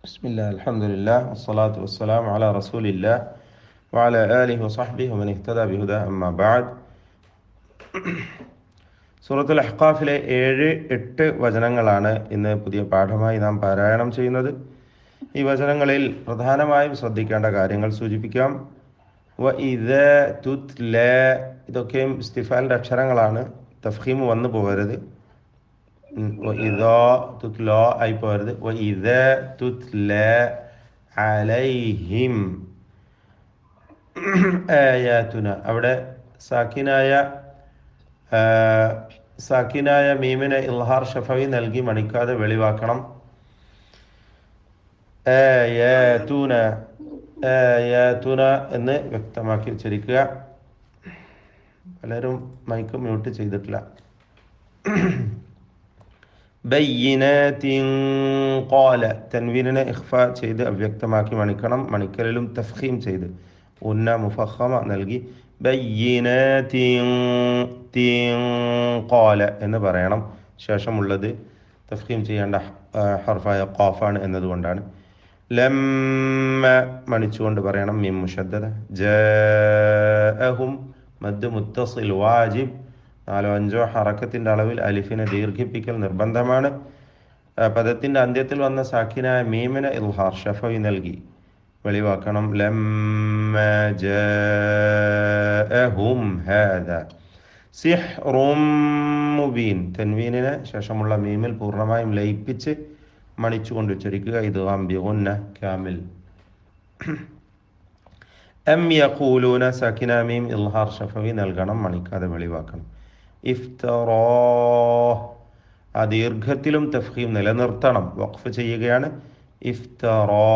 ബിസ്മില്ലാ അൽഹംദുലില്ലാ വസ്സലാത്തു വസ്സലാമു അലാ റസൂലില്ലാ വഅലാ ആലിഹി വസഹ്ബിഹി വമൻ ഇഹ്തദാ ബിഹുദാ അമ്മാ ബഅദ്. സൂറത്തുൽ അഹ്ഖാഫിലെ 7-8 വചനങ്ങളാണ് ഇന്ന് പുതിയ പാഠമായി നാം പാരായണം ചെയ്യുന്നത്. ഈ വചനങ്ങളിൽ പ്രധാനമായും ശ്രദ്ധിക്കേണ്ട കാര്യങ്ങൾ സൂചിപ്പിക്കാം. ഇദാ തുത്ല, ഇതൊക്കെയും ഇസ്തിഫാലിൻ്റെ അക്ഷരങ്ങളാണ്. തഫ്ഖീം വന്നു പോകരുത്. ഇദാ തുത്ല ആയി പോകരുത്. ഇദാ തുത്ല അലൈഹിം ആയാതുന, അവിടെ സാക്കിനായ മീമിനെ ഇൽഹാർ ഷഫവി നൽകി മണിക്കാതെ വെളിവാക്കണം. ആയാതുന ആയാതുന എന്ന് വ്യക്തമാക്കി ഉച്ചരിക്കുക. പലരും മൈക്ക് മ്യൂട്ട് ചെയ്തിട്ടില്ല. ബയ്യിനാതിൻ ഖാല, തൻവീനിനെ ഇഖ്ഫ ചെയ്ത് അവ്യക്തമാക്കി മണിക്കണം. മണിക്കലിലും തഫ്ഖീം ചെയ്ത് ഉന്ന മുഫഖമ നൽകി ബയ്യിനാതിൻ ഖാല എന്ന് പറയണം. ശേഷമുള്ളത് തഫ്ഖീം ചെയ്യേണ്ട ഹർഫായ ഖാഫാണ് എന്നതുകൊണ്ടാണ്. ലമ്മ മണിച്ചുകൊണ്ട് പറയണം. മീം മുശദ്ദദ. ജാഅഹും മദ് മുത്തസിൽ വാജിബ്. 4-5 ഹറക്കത്തിൻ്റെ അളവിൽ അലിഫിനെ ദീർഘിപ്പിക്കൽ നിർബന്ധമാണ്. പദത്തിൻ്റെ അന്ത്യത്തിൽ വന്ന സാക്കിനായ മീമിനെ ഇൽഹാർ ഷഫവി നൽകി വെളിവാക്കണം. ലമ്മ ജാഅഹും ഹാദാ സിഹ്റും മുബീൻ, തൻവീനിന് ശേഷമുള്ള മീമിൽ പൂർണ്ണമായും ലയിപ്പിച്ച് മണിച്ചുകൊണ്ട് ഉച്ചരിക്കുക. ഇദ്ഗാം ബിഗുന്ന കാമിൽ. അം യഖൂലൂന, സാക്കിന മീം ഇൽഹാർ ഷഫവി നൽകണം, മണിക്കാതെ വെളിവാക്കണം. ഇഫ്തറാ, ആ ദീർഘത്തിലും തഫ്ഖീം നിലനിർത്തണം. വഖഫ് ചെയ്യുകയാണ്. ഇഫ്തറാ.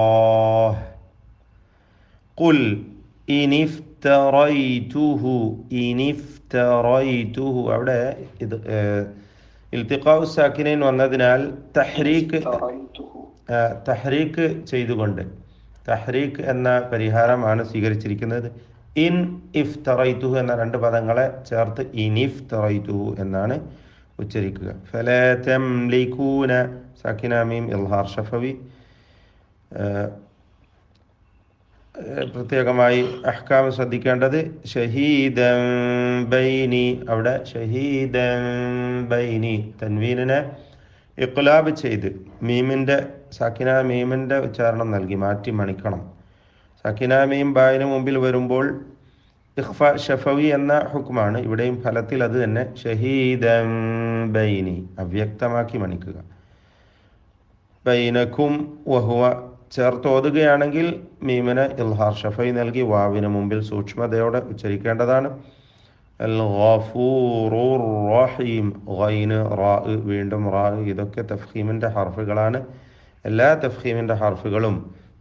ഖുൽ ഇനിഫ്തറൈതുഹു, ഇനിഫ്തറൈതുഹു, അവിടെ ഇത് ഇൽത്തിഖാഉ സാക്കിനൈൻ വന്നതിനാൽ തഹ്രീക്ക് ചെയ്തുകൊണ്ട് തഹ്രീക്ക് എന്ന പരിഹാരമാണ് സ്വീകരിച്ചിരിക്കുന്നത്. ഇൻ ഇഫ്തറൈതുഹു എന്ന 2 പദങ്ങളെ ചേർത്ത് ഇനിഫ്തറൈതുഹു എന്നാണ് ഉച്ചരിക്കുക. ഫലാ തംലികൂന, സാക്കിന മീം ഇൽഹാർ ഷഫവി. പ്രത്യേകമായി അഹ്കാം ശ്രദ്ധിക്കേണ്ടത് ഷഹീദൻ ബൈനി, അവിടെ ഷഹീദൻ ബൈനി തൻവീനിനെ ഇഖ്ലാബ് ചെയ്ത് സാക്കിന മീമിൻ്റെ ഉച്ചാരണം നൽകി മാറ്റി മണിക്കണം. സാക്കിന മീം ബായിന് മുമ്പിൽ വരുമ്പോൾ ഇഖ്ഫ ഷഫവി എന്ന ഹുക്മാണ്. ഇവിടെയും ഫലത്തിൽ അത് തന്നെ. ഷഹീദൻ ബൈനി അവ്യക്തമാക്കി മണിക്കുക. ബൈനക്കും വഹുവ ചേർത്ത് ഓതുകയാണെങ്കിൽ മീമിന് ഇൽഹാർ ഷഫവി നൽകി വാവിന് മുമ്പിൽ സൂക്ഷ്മതയോടെ ഉച്ചരിക്കേണ്ടതാണ്. അൽ ഗഫൂറുർ റഹീം, ഗൈന് റാ, വീണ്ടും റാ, ഇതൊക്കെ തഫ്ഖീമിൻ്റെ ഹർഫുകളാണ്. എല്ലാ തഫ്ഖീമിൻ്റെ ഹർഫുകളും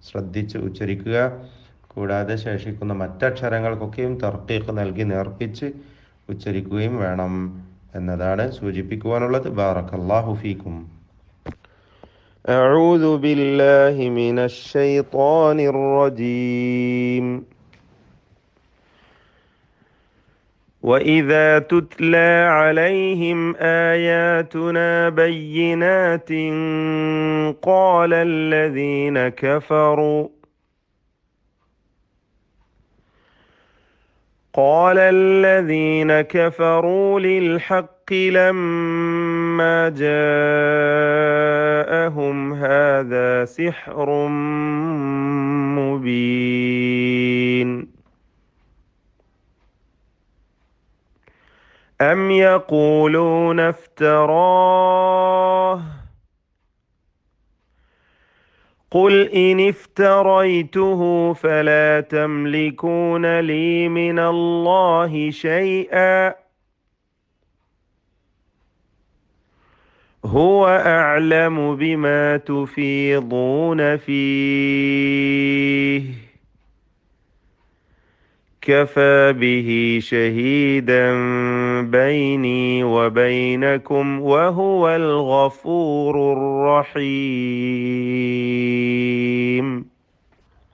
ശ്രദ്ധിച്ച് ഉച്ചരിക്കുക. കൂടാതെ ശേഷിക്കുന്ന മറ്റക്ഷരങ്ങൾക്കൊക്കെയും തർക്കീഖ് നൽകി നേർപ്പിച്ച് ഉച്ചരിക്കുകയും വേണം എന്നതാണ് സൂചിപ്പിക്കുവാനുള്ളത്. ബാറക്കല്ലാഹു ഫീക്കും. അഊദു ബില്ലാഹി മിനശ് ശൈത്വാനിർ റജീം. وَإِذَا تُتْلَى عَلَيْهِمْ آيَاتُنَا بَيِّنَاتٍ قَالَ الَّذِينَ كَفَرُوا لِلْحَقِّ لَمَّا جَاءَهُمْ هَذَا سِحْرٌ مُبِينٌ أَمْ يَقُولُونَ افْتَرَاهُ قُلْ إِنِ افْتَرَيْتُهُ فَلَا تَمْلِكُونَ لِي مِنَ اللَّهِ شَيْئًا هُوَ أَعْلَمُ بِمَا تُفِيضُونَ فِيهِ كَفَى بِهِ شَهِيدًا بَيْنِي وَبَيْنَكُمْ وَهُوَ الْغَفُورُ الرَّحِيمُ.